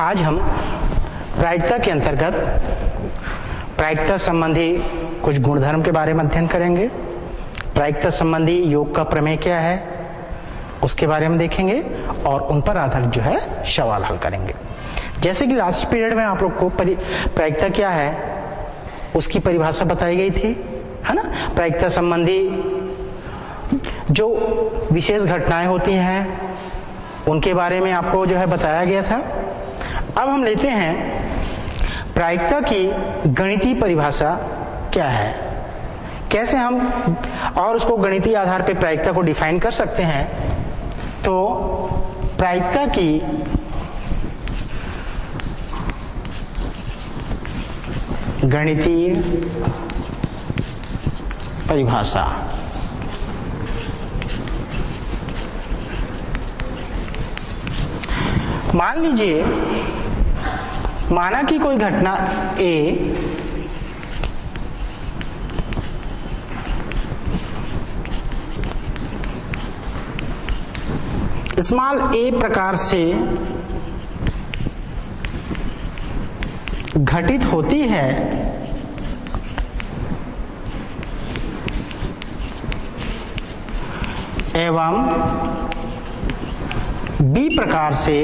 आज हम प्रायिकता के अंतर्गत प्रायिकता संबंधी कुछ गुणधर्म के बारे में अध्ययन करेंगे। प्रायिकता संबंधी योग का प्रमेय क्या है उसके बारे में देखेंगे और उन पर आधारित जो है सवाल हल करेंगे। जैसे कि लास्ट पीरियड में आप लोग को प्रायिकता क्या है उसकी परिभाषा बताई गई थी, है ना। प्रायिकता संबंधी जो विशेष घटनाएं होती हैं उनके बारे में आपको जो है बताया गया था। अब हम लेते हैं प्रायिकता की गणितीय परिभाषा क्या है, कैसे हम और उसको गणितीय आधार पर प्रायिकता को डिफाइन कर सकते हैं। तो प्रायिकता की गणितीय परिभाषा मान लीजिए, माना कि कोई घटना ए स्मॉल ए प्रकार से घटित होती है एवं बी प्रकार से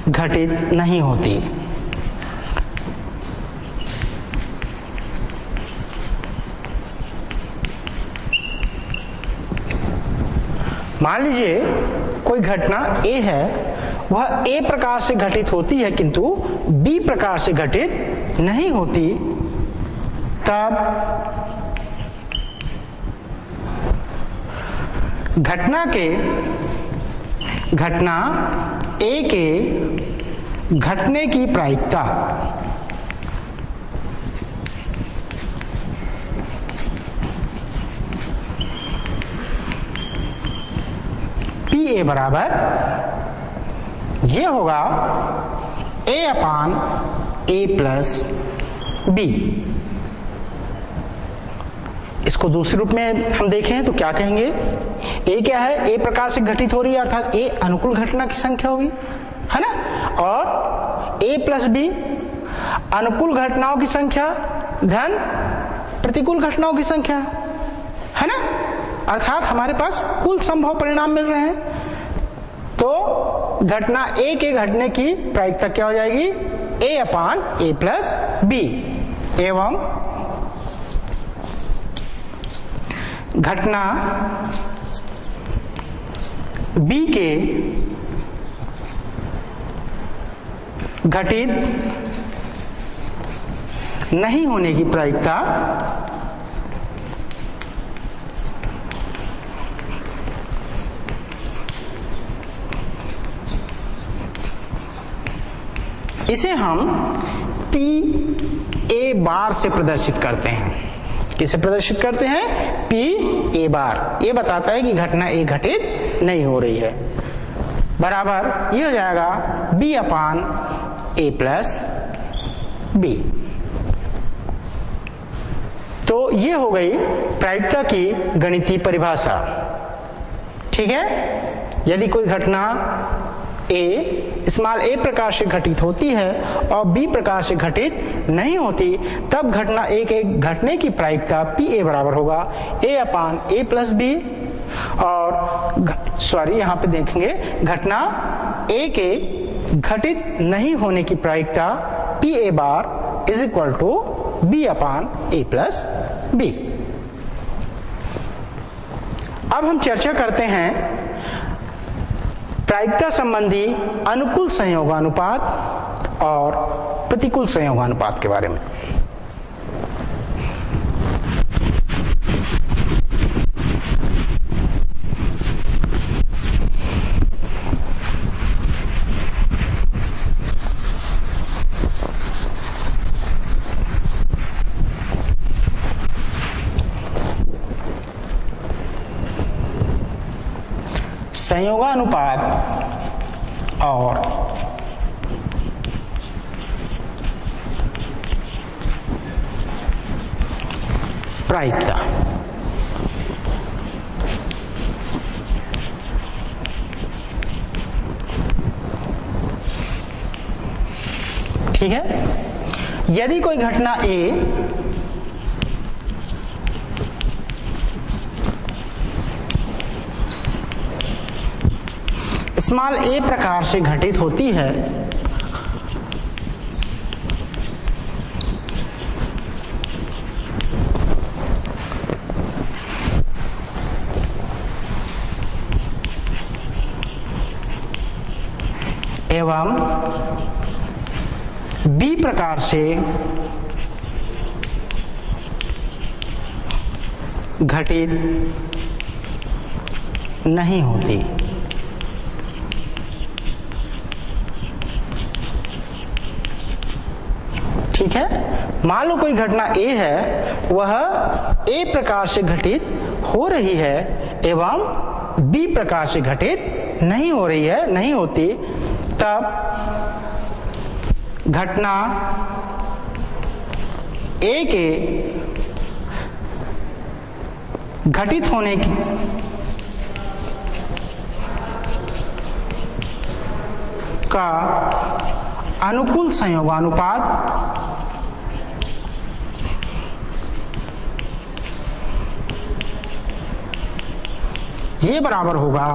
घटित नहीं होती। मान लीजिए कोई घटना ए है, वह ए प्रकार से घटित होती है किंतु बी प्रकार से घटित नहीं होती, तब घटना ए के घटने की प्रायिकता पी ए बराबर ये होगा ए अपान ए प्लस बी। इसको दूसरे रूप में हम देखें तो क्या कहेंगे, ए क्या है, ए प्रकार से घटित हो रही है अर्थात ए अनुकूल घटना की संख्या होगी, है ना, और ए प्लस बी अनुकूल घटनाओं की संख्या धन प्रतिकूल घटनाओं की संख्या, है ना, अर्थात हमारे पास कुल संभव परिणाम मिल रहे हैं। तो घटना ए के घटने की प्रायिकता क्या हो जाएगी, ए अपान ए प्लस बी, एवं घटना बी के घटित नहीं होने की प्रायिकता इसे हम पी ए बार से प्रदर्शित करते हैं। किसे प्रदर्शित करते हैं, पी ए बार। ये बताता है कि घटना ए घटित नहीं हो रही है, बराबर ये हो जाएगा B upon A plus B. तो ये हो गई प्रायिकता की गणितीय परिभाषा। ठीक है, यदि कोई घटना ए स्मॉल ए प्रकार से घटित होती है और बी प्रकार से घटित नहीं होती, तब घटना ए के घटने की प्रायिकता पी ए बराबर होगा ए अपान ए प्लस बी। और यहाँ पे देखेंगे घटना ए के घटित नहीं होने की प्रायिकता P A bar is equal to B upon A plus B. अब हम चर्चा करते हैं प्रायिकता संबंधी अनुकूल संयोगानुपात और प्रतिकूल संयोगानुपात के बारे में। संयोगानुपात और प्रायिकता। ठीक है। यदि कोई घटना ए स्मॉल ए प्रकार से घटित होती है एवं बी प्रकार से घटित नहीं होती। ठीक है। मान लो कोई घटना ए है, वह ए प्रकार से घटित हो रही है एवं बी प्रकार से घटित नहीं हो रही है, नहीं होती, तब घटना ए के घटित होने की का अनुकूल संयोगानुपात ये बराबर होगा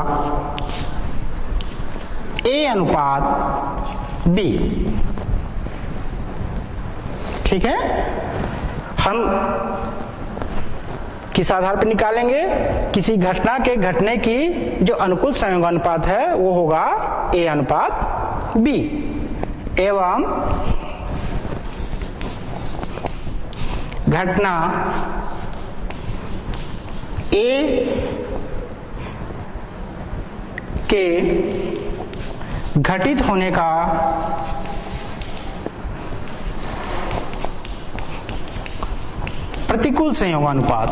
ए अनुपात बी। ठीक है। हम किस आधार पर निकालेंगे? किसी घटना के घटने की जो अनुकूल संयोगानुपात है वो होगा ए अनुपात बी एवं घटना ए के घटित होने का प्रतिकूल संयोगानुपात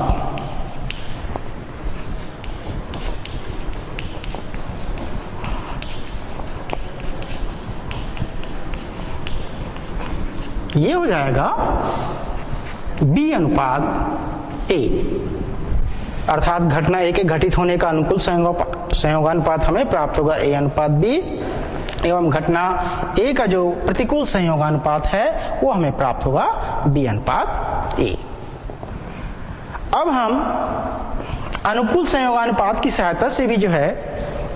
ये हो जाएगा बी अनुपात ए। अर्थात घटना ए के घटित होने का अनुकूल संयोगानुपात हमें प्राप्त होगा ए अनुपात बी एवं घटना ए का जो प्रतिकूल संयोगानुपात है वो हमें प्राप्त होगा बी अनुपात ए। अब हम अनुकूल संयोगानुपात की सहायता से भी जो है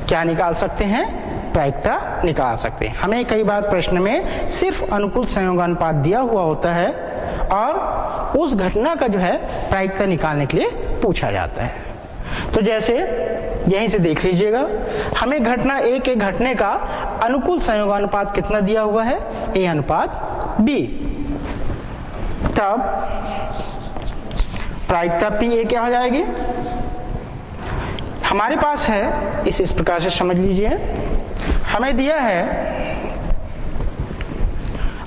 क्या निकाल सकते हैं? प्रायिकता निकाल सकते हैं। हमें कई बार प्रश्न में सिर्फ अनुकूल संयोगानुपात दिया हुआ होता है और उस घटना का जो है प्रायिकता निकालने के लिए पूछा जाता है। तो जैसे यहीं से देख लीजिएगा, हमें घटना ए के घटने का अनुकूल संयोगानुपात कितना दिया हुआ है? ए अनुपात बी। तब प्रायिकता पी ए क्या हो जाएगी? हमारे पास है, इस प्रकार से समझ लीजिए, हमें दिया है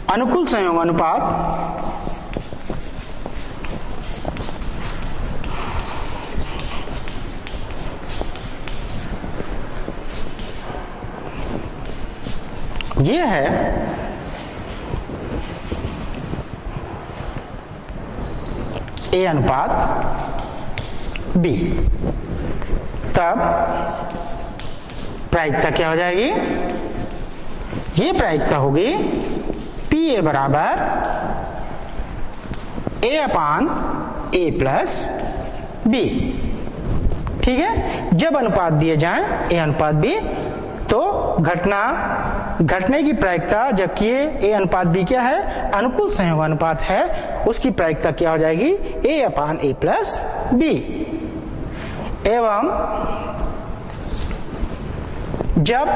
अनुकूल संयोगानुपात ये है ए अनुपात बी। तब प्रायिकता क्या हो जाएगी? ये प्रायिकता होगी पी ए बराबर ए अपान ए प्लस बी। ठीक है। जब अनुपात दिए जाएं ए अनुपात बी तो घटने की प्रायिकता, जबकि ए अनुपात बी क्या है? अनुकूल संयोगानुपात है, उसकी प्रायिकता क्या हो जाएगी? ए अपान ए प्लस बी। एवं जब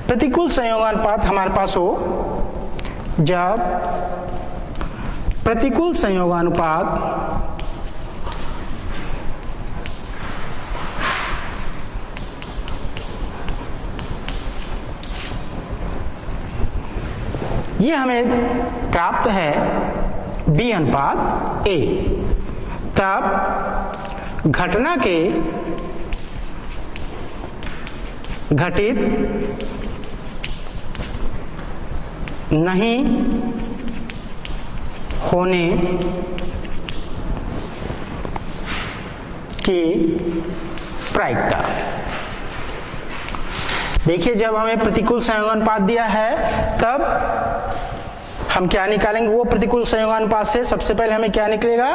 प्रतिकूल संयोगानुपात हमारे पास हो, जब प्रतिकूल संयोगानुपात ये हमें प्राप्त है बी अनुपात ए, तब घटना के घटित नहीं होने की प्रायिकता। देखिए, जब हमें प्रतिकूल संयोगानुपात दिया है तब हम क्या निकालेंगे वो प्रतिकूल संयोगानुपात से? सबसे पहले हमें क्या निकलेगा?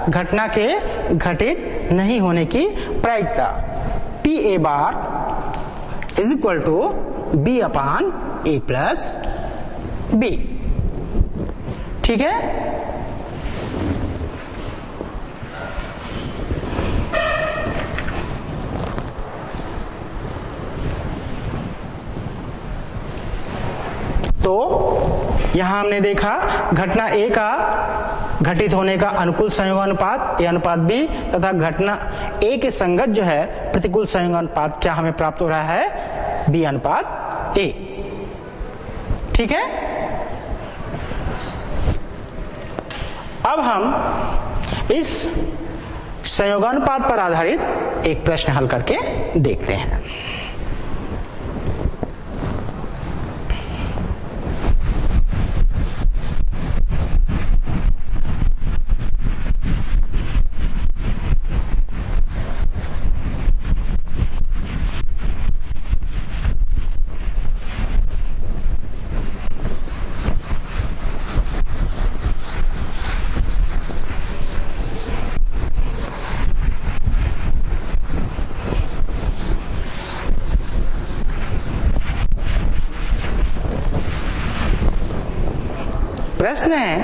घटना के घटित नहीं होने की प्रायिकता P A bar is equal to B upon A plus B. ठीक है, तो यहां हमने देखा घटना ए का घटित होने का अनुकूल संयोगानुपात ए अनुपात बी तथा घटना ए के संगत जो है प्रतिकूल संयोगानुपात क्या हमें प्राप्त हो रहा है? बी अनुपात ए। ठीक है, अब हम इस संयोगानुपात पर आधारित एक प्रश्न हल करके देखते हैं। प्रश्न है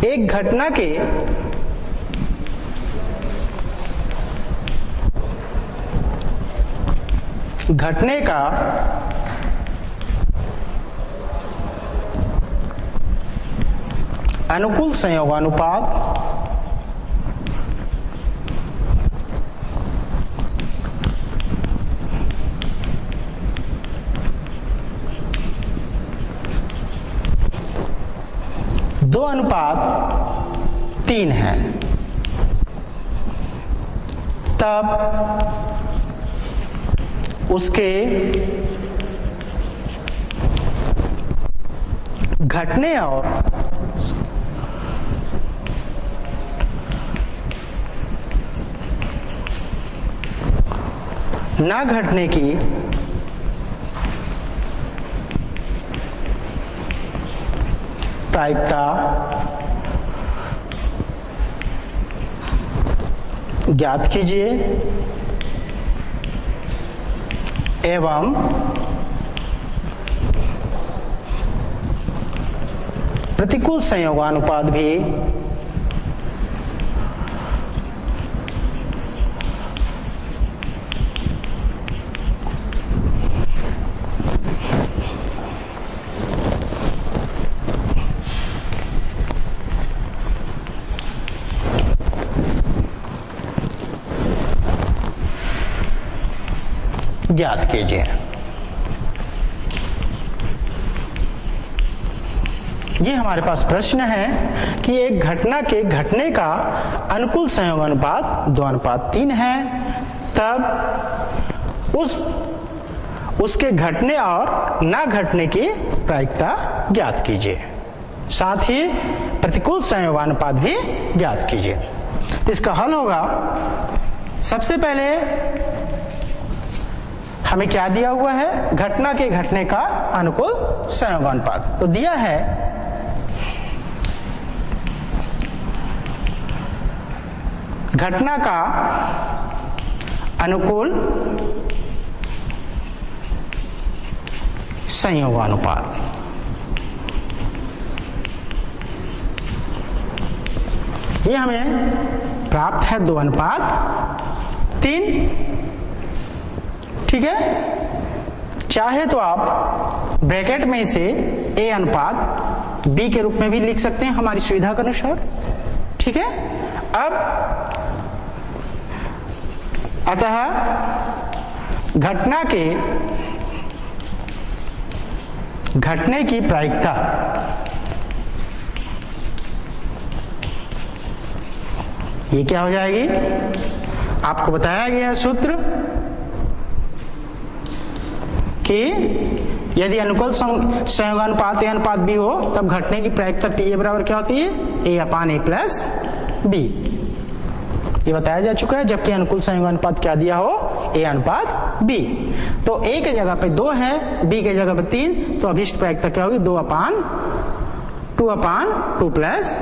एक घटना के घटने का अनुकूल संयोगानुपात दो अनुपात 3 है, तब उसके घटने और ना घटने की प्रायिकता ज्ञात कीजिए एवं प्रतिकूल संयोगानुपात भी ज्ञात कीजिए। ये हमारे पास प्रश्न है कि एक घटना के घटने का अनुकूल संयोगानुपात 2:3 है, तब उसके घटने और ना घटने की प्रायिकता ज्ञात कीजिए, साथ ही प्रतिकूल संयोगानुपात भी ज्ञात कीजिए। तो इसका हल होगा, सबसे पहले हमें क्या दिया हुआ है? घटना के घटने का अनुकूल संयोगानुपात। तो दिया है घटना का अनुकूल संयोगानुपात, ये हमें प्राप्त है 2:3। ठीक है, चाहे तो आप ब्रैकेट में इसे ए अनुपात बी के रूप में भी लिख सकते हैं हमारी सुविधा के अनुसार। ठीक है, अब अतः घटना के घटने की प्रायिकता ये क्या हो जाएगी? आपको बताया गया सूत्र कि यदि अनुकूल संयोगानुपात ए अनुपात बी हो तब घटने की प्रायिकता पी ए बराबर क्या होती है? ए अपान ए प्लस बी। ये बताया जा चुका है, जबकि अनुकूल संयोग अनुपात क्या दिया हो, A अनुपात B। तो A के जगह पे 2 है, B के जगह पे 3, तो अभिष्ट प्रायिकता क्या होगी, 2/2 प्लस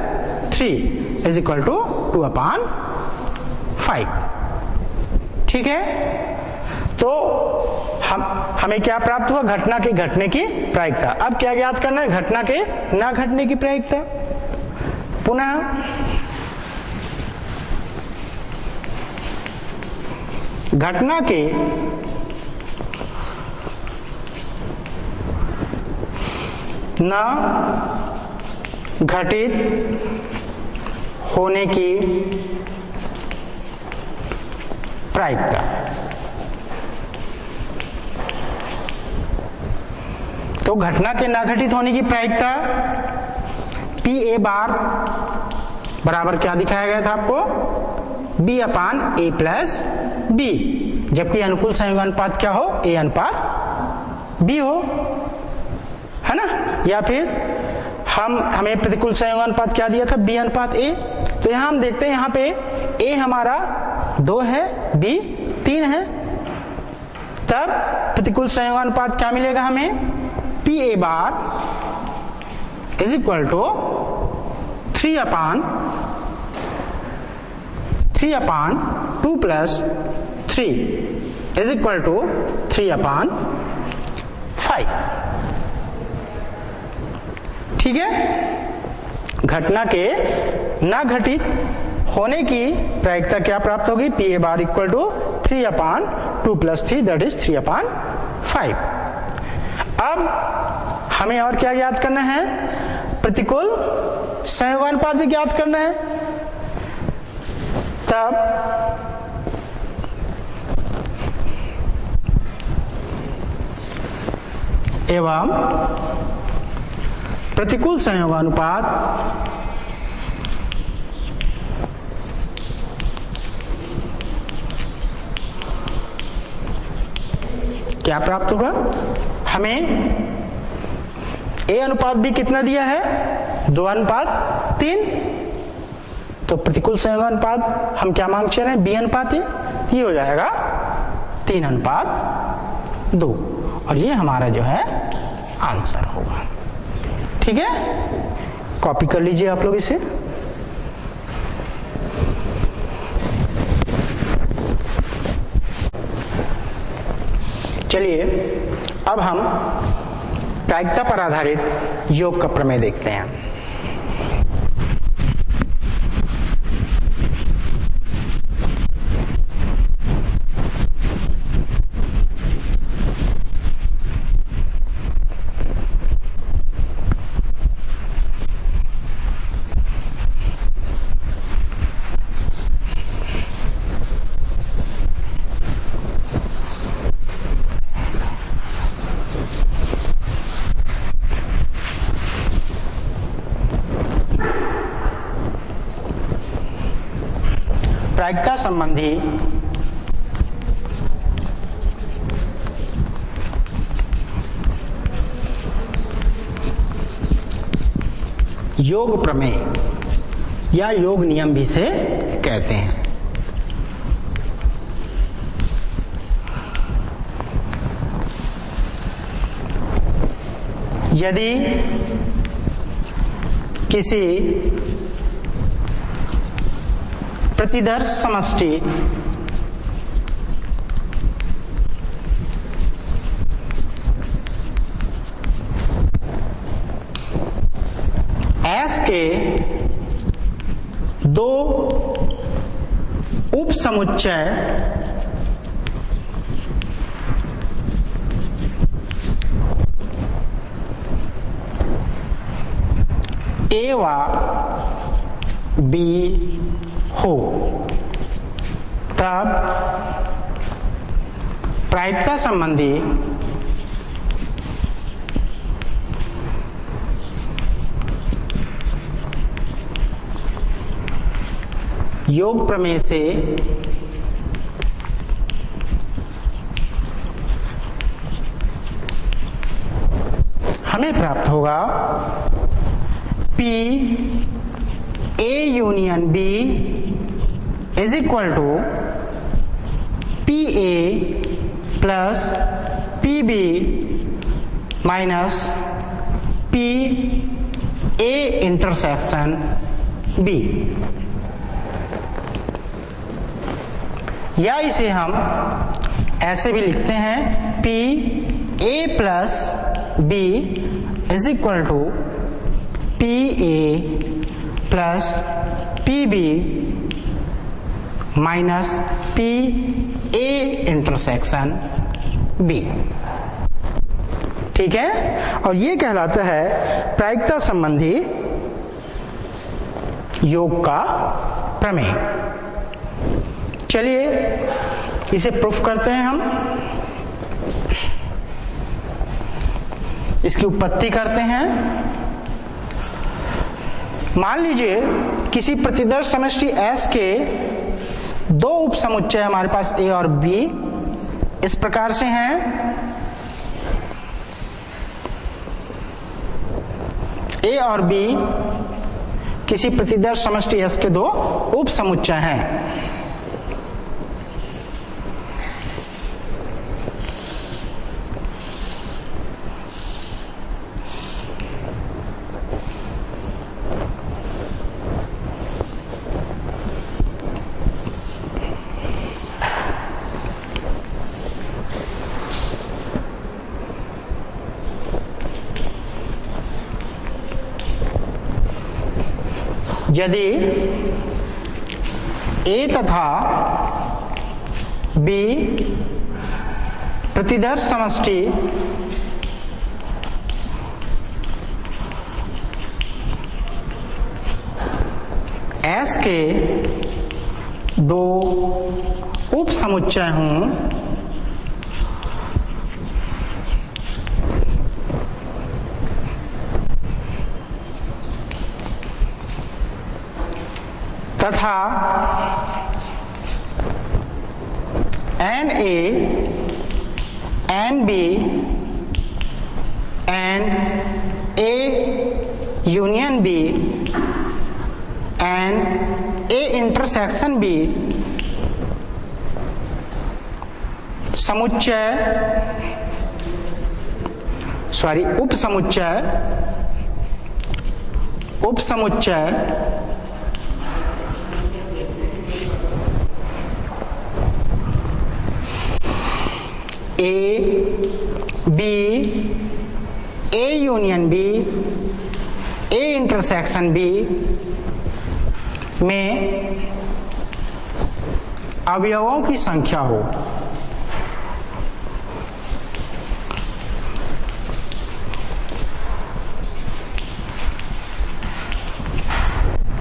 3 इज इक्वल टू 2/5। ठीक है, तो हमें क्या प्राप्त हुआ, घटना के घटने की प्रायिकता। अब क्या ज्ञात करना है, घटना के ना घटने की प्रायिकता। पुनः घटना के ना घटित होने की प्रायिकता। तो घटना के ना घटित होने की प्रायिकता PA बार बराबर क्या दिखाया गया था आपको, B/A प्लस B, जबकि अनुकूल संयोग अनुपात क्या हो, A अनुपात B हो, है ना। या फिर हमें प्रतिकूल संयोग अनुपात क्या दिया था, B अनुपात A। तो यहां हम देखते हैं, यहां पे A हमारा 2 है, B 3 है, तब प्रतिकूल संयोग अनुपात क्या मिलेगा हमें, PA bar is equal to 3/2 plus 3 is equal to 3/5। ठीक है, घटना के ना घटित होने की प्रायिकता क्या प्राप्त होगी, PA bar equal to 3/2 plus 3 that is 3/5। अब हमें और क्या ज्ञात करना है, प्रतिकूल संयोगानुपात भी ज्ञात करना है। तब एवं प्रतिकूल संयोगानुपात क्या प्राप्त होगा, हमें A अनुपात B कितना दिया है, 2/3। तो प्रतिकूल संयोगानुपात हम क्या मांग रहे हैं, B अनुपात A, ये हो जाएगा 3/2, और ये हमारा जो है आंसर होगा। ठीक है, कॉपी कर लीजिए आप लोग इसे। चलिए अब हम प्रायिकता पर आधारित योग का प्रमेय देखते हैं। प्रायिकता संबंधी योग प्रमेय या योग नियम भी से कहते हैं। यदि किसी प्रतिदर्श समष्टि S के 2 उप समुच्चय A व B हो, तब प्रायिकता संबंधी योग प्रमेय से हमें प्राप्त होगा P A union B is equal to P A plus P B minus P A intersection B, या इसे हम ऐसे भी लिखते हैं P A plus B is equal to P A plus P B minus P A intersection B. ठीक है, और ये कहलाता है प्रायिकता संबंधी योग का प्रमेय। चलिए इसे प्रूफ करते हैं हम, इसकी उत्पत्ति करते हैं। मान लीजिए किसी प्रतिदर्श समष्टि S के दो उप समुच्चय हमारे पास A और B इस प्रकार से हैं। A और B किसी प्रतिदर्श समष्टि S के दो उप समुच्चय हैं। यदि A तथा B प्रतिदर्श समष्टि S के दो उप समुच्चय हों तथा NA, NB and A union B and A intersection B उप समुच्चय A, B, A union B, A intersection B में अवयवों की संख्या हो।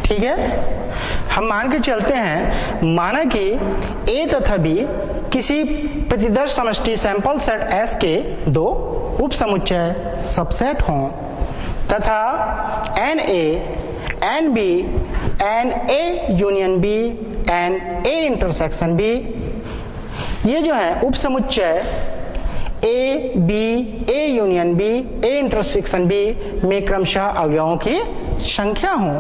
ठीक है, हम मान के चलते हैं, माना कि A तथा B किसी प्रतिदर्श समष्टि सैंपल सेट S के दो उप समुच्चय सबसेट हों तथा NA, NB and A union B and A intersection B ये जो है उप समुच्चय A, B, A union B, A intersection B में क्रमशः अवयवों की संख्या हो,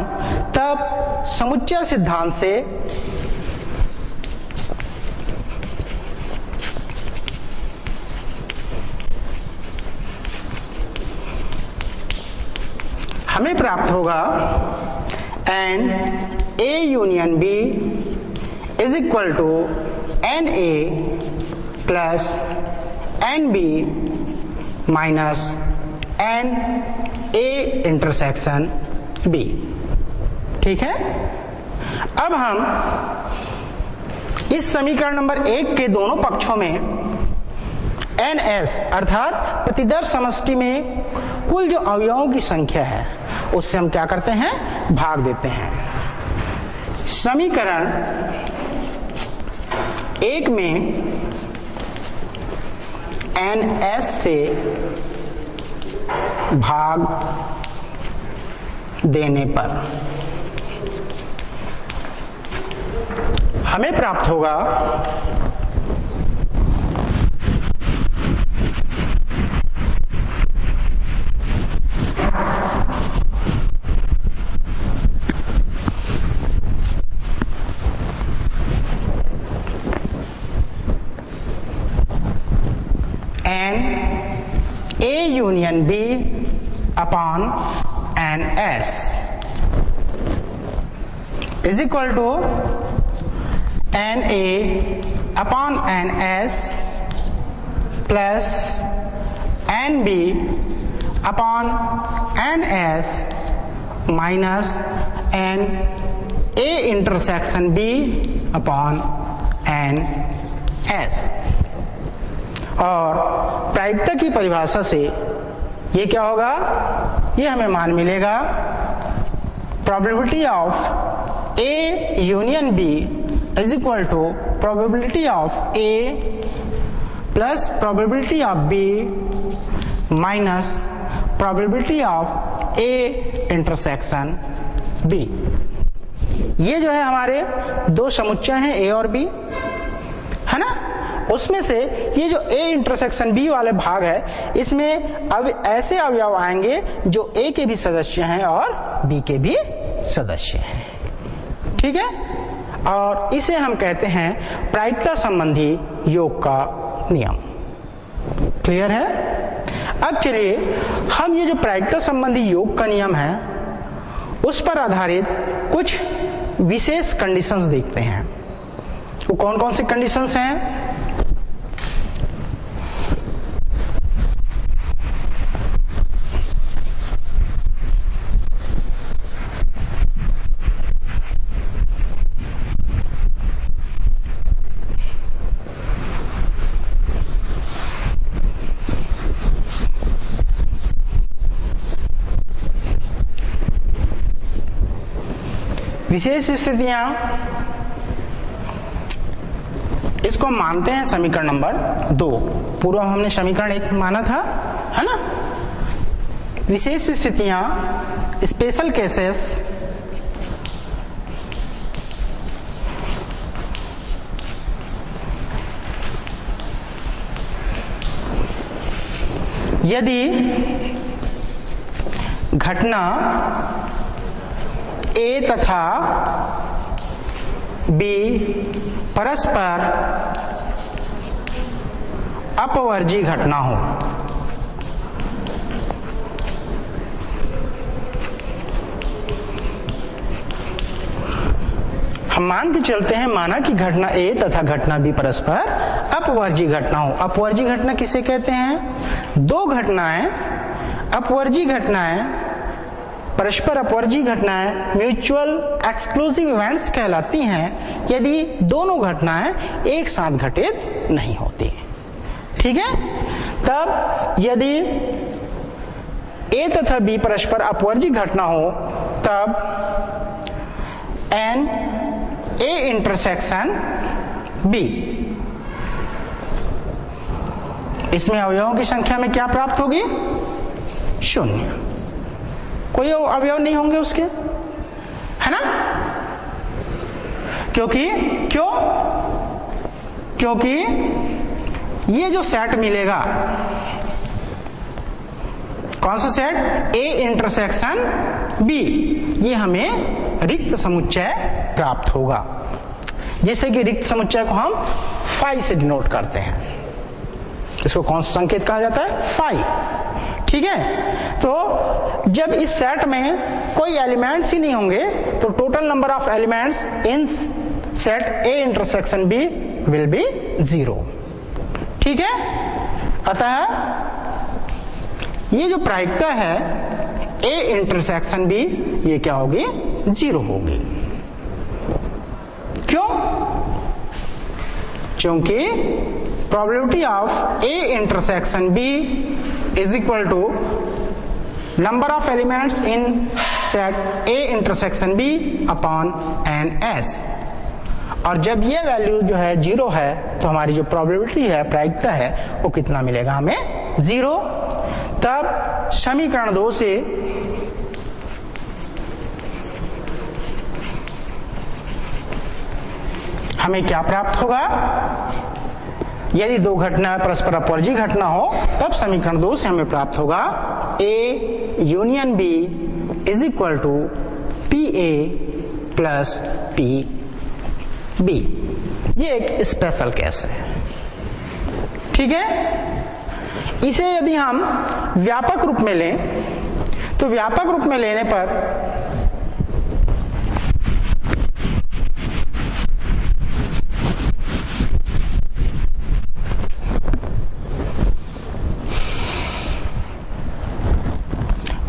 तब समुच्चय सिद्धांत से हमें प्राप्त होगा N A union B is equal to N A plus N B minus N A intersection B. ठीक है, अब हम इस समीकरण नंबर 1 के दोनों पक्षों में NS अर्थात प्रतिदर्श समष्टि में कुल जो अवयवों की संख्या है उससे हम क्या करते हैं, भाग देते हैं। समीकरण 1 में NS से भाग देने पर हमें प्राप्त होगा union B upon N S is equal to N A upon N S plus N B upon N S minus N A intersection B upon N S. और प्रायिकता की परिभाषा से ये क्या होगा, ये हमें मान मिलेगा probability of A union B is equal to probability of A plus probability of B minus probability of A intersection B. ये जो है हमारे दो समुच्चय हैं ए और बी, है ना। उसमें से ये जो ए इंटरसेक्शन बी वाले भाग है, इसमें अब ऐसे अवयव आएंगे जो ए के भी सदस्य हैं और बी के भी सदस्य हैं, ठीक है। और इसे हम कहते हैं प्रायिकता संबंधी योग का नियम। क्लियर है। अब चलिए हम ये जो प्रायिकता संबंधी योग का नियम है उस पर आधारित कुछ विशेष कंडीशंस देखते हैं। वो कौन कौन सी कंडीशंस हैं? विशेष स्थितियां, इसको मानते हैं समीकरण नंबर 2। पूर्व हमने समीकरण 1 माना था, है ना। विशेष स्थितियां, स्पेशल केसेस, यदि घटना ए तथा बी परस्पर अपवर्जी घटना हो, हम मान के चलते हैं, माना कि घटना ए तथा घटना बी परस्पर अपवर्जी घटना हो। अपवर्जी घटना किसे कहते हैं? दो घटनाएं अपवर्जी घटनाएं, परस्पर अपवर्जी घटनाएं म्यूचुअल एक्सक्लूसिव इवेंट्स कहलाती हैं यदि दोनों घटनाएं एक साथ घटित नहीं होती, ठीक है। तब यदि ए तथा बी परस्पर अपवर्जी घटना हो तब एन ए इंटरसेक्शन बी, इसमें अवयवों की संख्या में क्या प्राप्त होगी? 0। कोई अवयव नहीं होंगे उसके, है ना। क्योंकि ये जो सेट मिलेगा, कौन सा सेट? ए इंटरसेक्शन बी, ये हमें रिक्त समुच्चय प्राप्त होगा, जैसे कि रिक्त समुच्चय को हम फाई से डिनोट करते हैं। इसको कौन सा संकेत कहा जाता है? फाई, ठीक है। तो जब इस सेट में कोई एलिमेंट्स ही नहीं होंगे तो total number of elements in set A intersection B will be 0, ठीक है। अतः ये जो प्रायिकता है ए इंटरसेक्शन बी, ये क्या होगी? 0 होगी। क्यों? क्योंकि probability of A intersection B is equal to number of elements in set A intersection B upon N S. और जब ये वैल्यू जो है 0 है तो हमारी जो प्रोबेबिलिटी है, प्रायिकता है, वो कितना मिलेगा हमें? 0। तब समीकरण 2 से हमें क्या प्राप्त होगा? यदि दो घटना परस्पर अपवर्जी घटना हो तब समीकरण 2 से हमें प्राप्त होगा A union B is equal to P A plus P B. ये एक स्पेशल केस है, ठीक है। इसे यदि हम व्यापक रूप में लें तो व्यापक रूप में लेने पर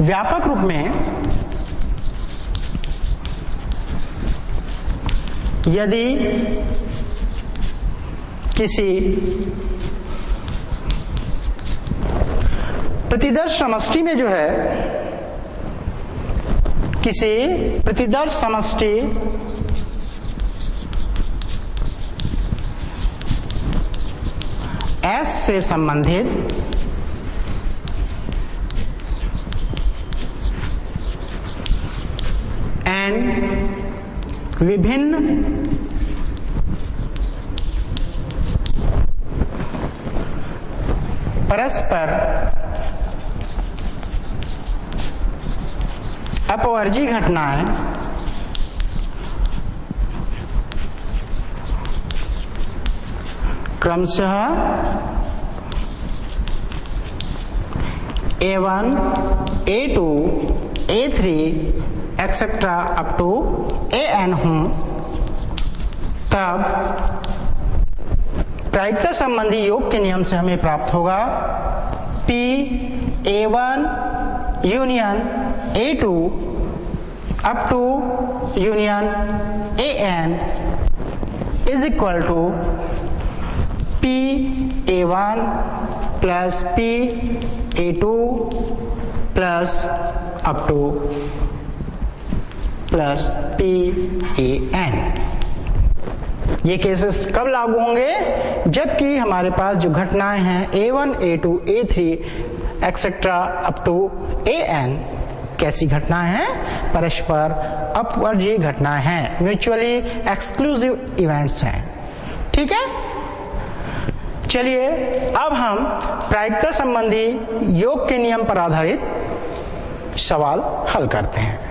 व्यापक रूप में यदि किसी प्रतिदर्श समष्टि में जो है, किसी प्रतिदर्श समष्टि S से संबंधित विभिन्न परस्पर अपवर्जी घटनाएं क्रमशः A1, A2, A3 etcetera up to AN हूं, तब प्रायिकता संबंधी योग के नियम से हमें प्राप्त होगा P A1 union A2 up to union AN is equal to P A1 plus P A2 plus up to plus PAN। ये केसेस कब लागू होंगे? जबकि हमारे पास जो घटनाएं हैं A1, A2, A3 etcetera up to AN कैसी घटनाएं हैं? परस्पर अपवर्जी घटनाएं हैं, म्यूचुअली एक्सक्लूसिव इवेंट्स हैं। ठीक है, चलिए अब हम प्रायिकता संबंधी योग के नियम पर आधारित सवाल हल करते हैं।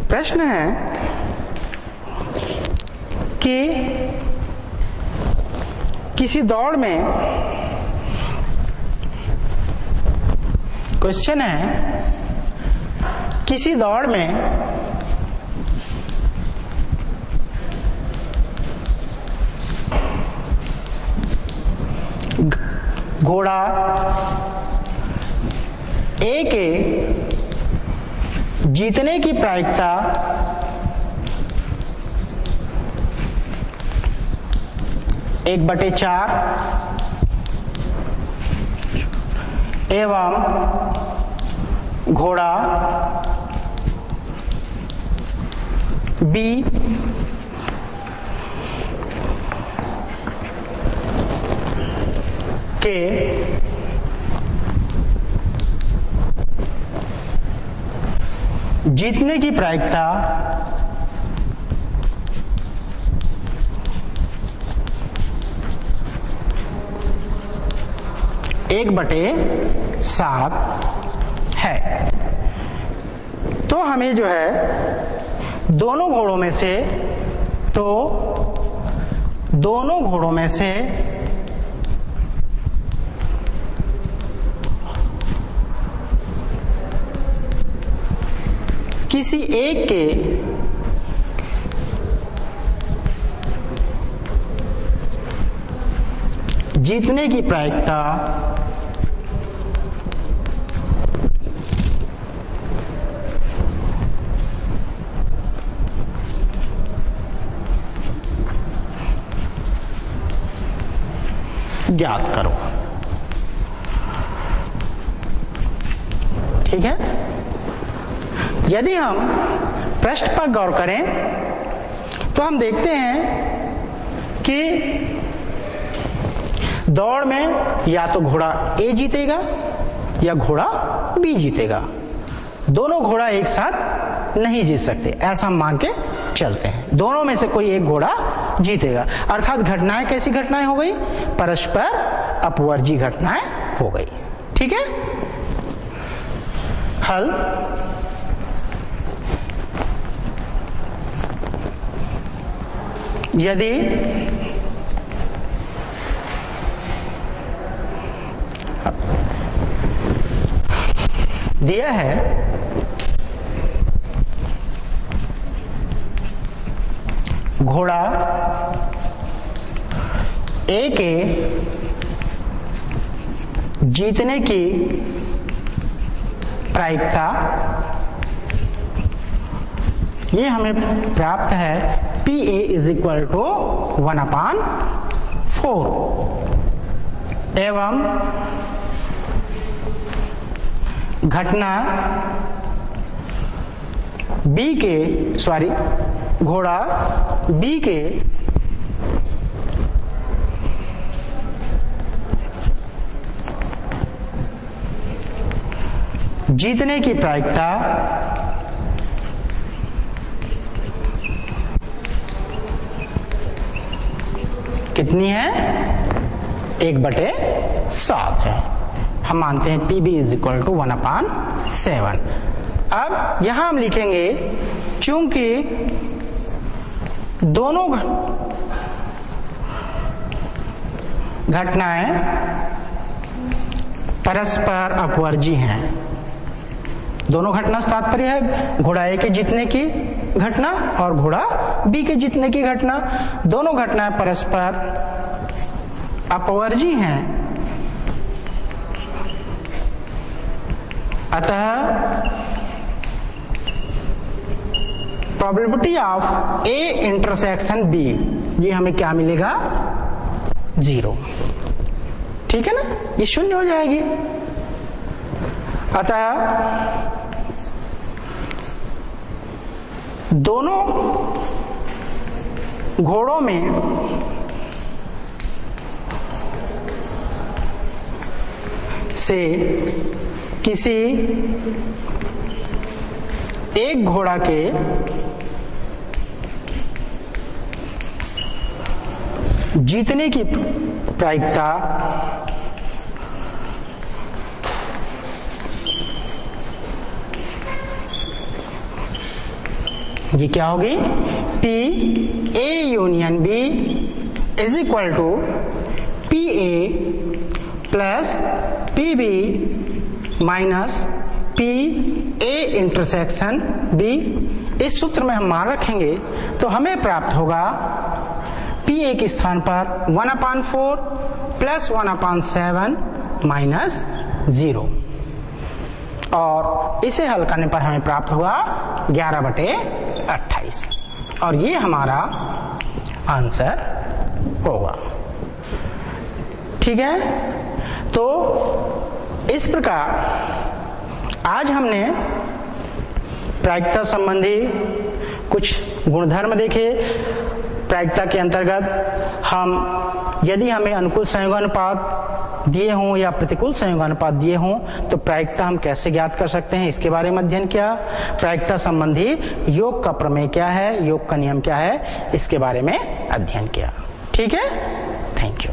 प्रश्न है कि किसी दौड़ में, क्वेश्चन है किसी दौड़ में घोड़ा A के जीतने की प्रायिकता 1/4 एवं घोड़ा B के जीतने की प्रायिकता 1/7 है। तो हमें जो है दोनों घोड़ों में से किसी एक के जीतने की प्रायिकता ज्ञात करो। ठीक है, यदि हम प्रश्न पर गौर करें तो हम देखते हैं कि दौड़ में या तो घोड़ा ए जीतेगा या घोड़ा बी जीतेगा, दोनों घोड़ा एक साथ नहीं जीत सकते, ऐसा हम मान के चलते हैं। दोनों में से कोई एक घोड़ा जीतेगा, अर्थात घटनाएं कैसी घटनाएं हो गई, परस्पर अपवर्जी घटनाएं हो गई। ठीक है, हल यदि दिया है घोड़ा ए के जीतने की प्रायिकता, ये हमें प्राप्त है P A is equal to 1/4 एवं घटना बी के घोड़ा बी के जीतने की प्रायिकता कितनी है, 1/7 है। हम मानते हैं P B is equal to 1/7। अब यहां हम लिखेंगे चूंकि दोनों घटनाएं परस्पर अपवर्जी हैं, दोनों घटना से तात्पर्य है घोड़ा ए के जीतने की घटना और घोड़ा बी के जीतने की घटना, दोनों घटनाएं परस्पर अपवर्जी हैं, अतः probability of A intersection B, ये हमें क्या मिलेगा, 0। ठीक है ना, ये शून्य हो जाएगी। अतः दोनों घोड़ों में से किसी एक घोड़ा के जीतने की प्रायिकता ये क्या होगी, P A union B is equal to P A plus P B minus P A intersection B. इस सूत्र में हम मान रखेंगे तो हमें प्राप्त होगा पी ए के स्थान पर 1/4 प्लस 1/7 माइनस 0, और इसे हल करने पर हमें प्राप्त होगा 11/28, और ये हमारा आंसर होगा। ठीक है, तो इस प्रकार आज हमने प्रायिकता संबंधी कुछ गुणधर्म देखे। प्रायिकता के अंतर्गत हम यदि हमें अनुकूल संयोगानुपात दिए हों या प्रतिकूल संयोगानुपात दिए हों तो प्रायिकता हम कैसे ज्ञात कर सकते हैं, इसके बारे में अध्ययन किया। प्रायिकता संबंधी योग का प्रमेय क्या है, योग का नियम क्या है, इसके बारे में अध्ययन किया। ठीक है, थैंक यू।